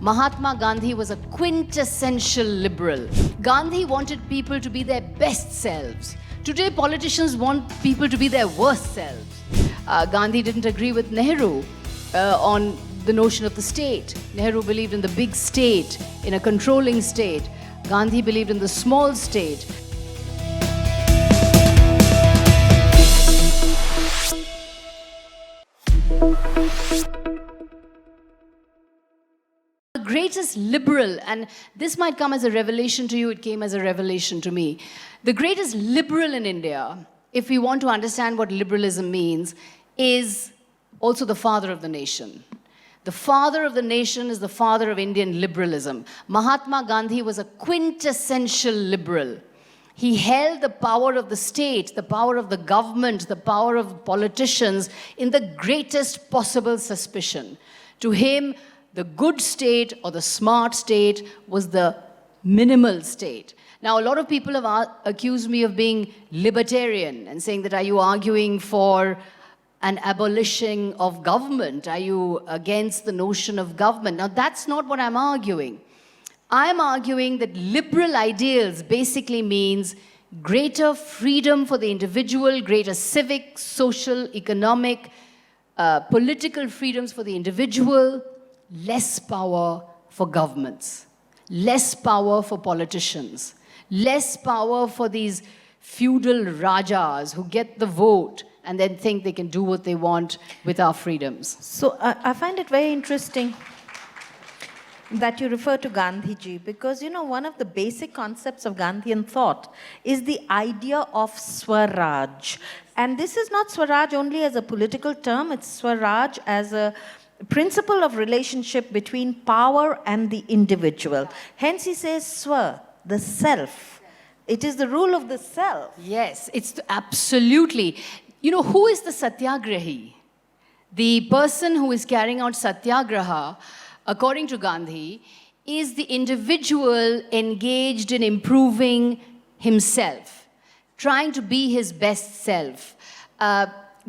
Mahatma Gandhi was a quintessential liberal. Gandhi wanted people to be their best selves. Today, politicians want people to be their worst selves. Gandhi didn't agree with Nehru on the notion of the state. Nehru believed in the big state, in a controlling state. Gandhi believed in the small state. The greatest liberal, and this might come as a revelation to you, it came as a revelation to me. The greatest liberal in India, if we want to understand what liberalism means, is also the father of the nation. The father of the nation is the father of Indian liberalism. Mahatma Gandhi was a quintessential liberal. He held the power of the state, the power of the government, the power of politicians in the greatest possible suspicion. To him, the good state or the smart state was the minimal state. Now, a lot of people have accused me of being libertarian and saying that, are you arguing for an abolition of government? Are you against the notion of government? Now, that's not what I'm arguing. I'm arguing that liberal ideals basically means greater freedom for the individual, greater civic, social, economic, political freedoms for the individual, less power for governments, less power for politicians, less power for these feudal rajas who get the vote and then think they can do what they want with our freedoms. So I find it very interesting that you refer to Gandhiji, because, you know, one of the basic concepts of Gandhian thought is the idea of Swaraj. And this is not Swaraj only as a political term, it's Swaraj as a principle of relationship between power and the individual. Hence he says Swa, the self. It is the rule of the self. Yes, it's absolutely. You know, who is the satyagrahi? The person who is carrying out satyagraha, according to Gandhi, is the individual engaged in improving himself, trying to be his best self.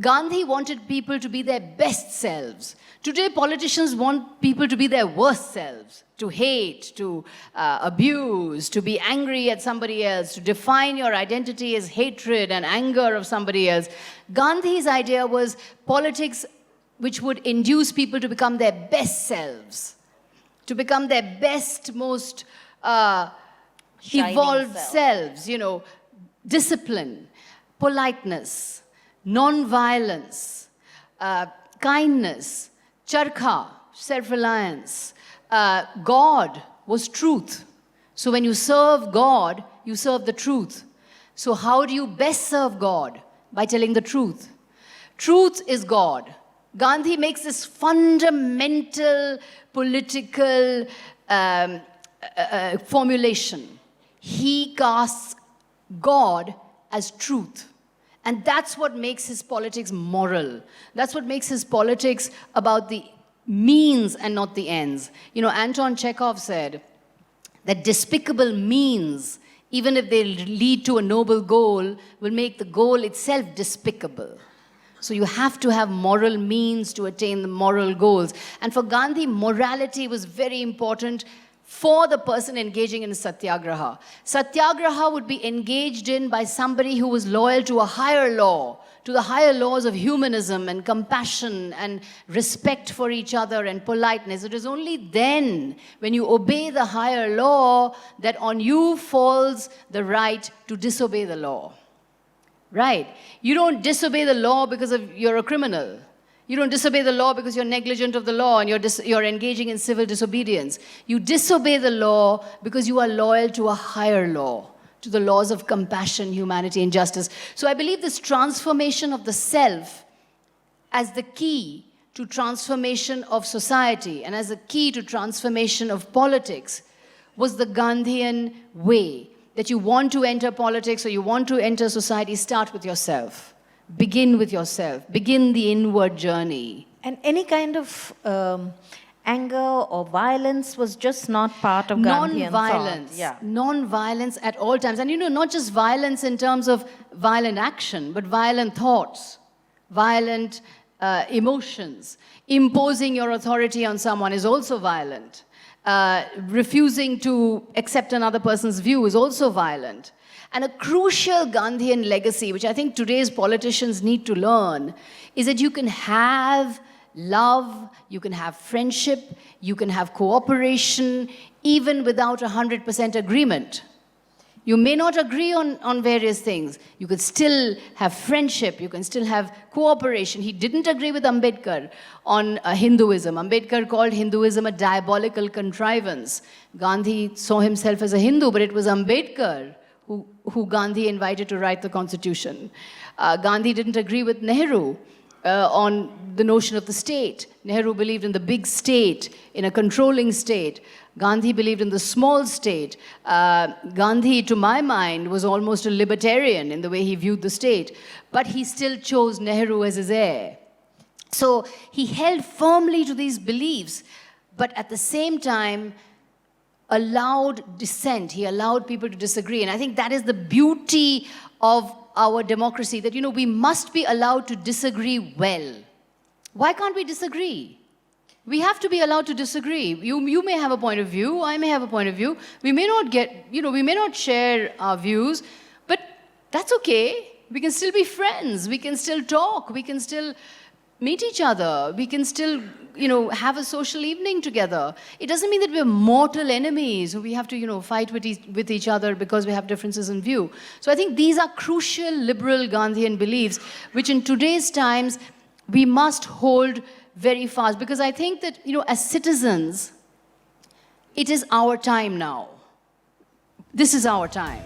Gandhi wanted people to be their best selves. Today, politicians want people to be their worst selves, to hate, to abuse, to be angry at somebody else, to define your identity as hatred and anger of somebody else. Gandhi's idea was politics which would induce people to become their best selves, to become their best, most evolved selves, you know, discipline, politeness, non-violence, kindness, charkha, self-reliance. God was truth. So when you serve God, you serve the truth. So how do you best serve God? By telling the truth. Truth is God. Gandhi makes this fundamental political formulation. He casts God as truth. And that's what makes his politics moral. That's what makes his politics about the means and not the ends. You know, Anton Chekhov said that despicable means, even if they lead to a noble goal, will make the goal itself despicable. So you have to have moral means to attain the moral goals. And for Gandhi, morality was very important for the person engaging in satyagraha. Satyagraha would be engaged in by somebody who was loyal to a higher law, to the higher laws of humanism and compassion and respect for each other and politeness. It is only then, when you obey the higher law, that on you falls the right to disobey the law. Right? You don't disobey the law because you're a criminal. You don't disobey the law because you're negligent of the law and you're engaging in civil disobedience. You disobey the law because you are loyal to a higher law, to the laws of compassion, humanity, and justice. So I believe this transformation of the self as the key to transformation of society and as a key to transformation of politics was the Gandhian way. That you want to enter politics or you want to enter society, start with yourself. Begin with yourself. Begin the inward journey. And any kind of anger or violence was just not part of Gandhian non-violence. thought. Yeah. Non-violence at all times. And you know, not just violence in terms of violent action, but violent thoughts, violent emotions. Imposing your authority on someone is also violent. refusing to accept another person's view is also violent. And a crucial Gandhian legacy, which I think today's politicians need to learn, is that you can have love, you can have friendship, you can have cooperation, even without 100% agreement. You may not agree on various things. You could still have friendship. You can still have cooperation. He didn't agree with Ambedkar on Hinduism. Ambedkar called Hinduism a diabolical contrivance. Gandhi saw himself as a Hindu, but it was Ambedkar who Gandhi invited to write the constitution. Gandhi didn't agree with Nehru on the notion of the state. Nehru believed in the big state, in a controlling state. Gandhi believed in the small state. Gandhi, to my mind, was almost a libertarian in the way he viewed the state, but he still chose Nehru as his heir. So he held firmly to these beliefs, but at the same time, allowed dissent. He allowed people to disagree. And I think that is the beauty of our democracy, that, we must be allowed to disagree well. Why can't we disagree? We have to be allowed to disagree. You may have a point of view, I may have a point of view. We may not we may not share our views, but that's okay. We can still be friends. We can still talk. We can still meet each other. We can still, have a social evening together. It doesn't mean that we're mortal enemies. We have to, fight with each other because we have differences in view. So I think these are crucial liberal Gandhian beliefs, which in today's times, we must hold very fast, because I think that, as citizens, it is our time now. This is our time.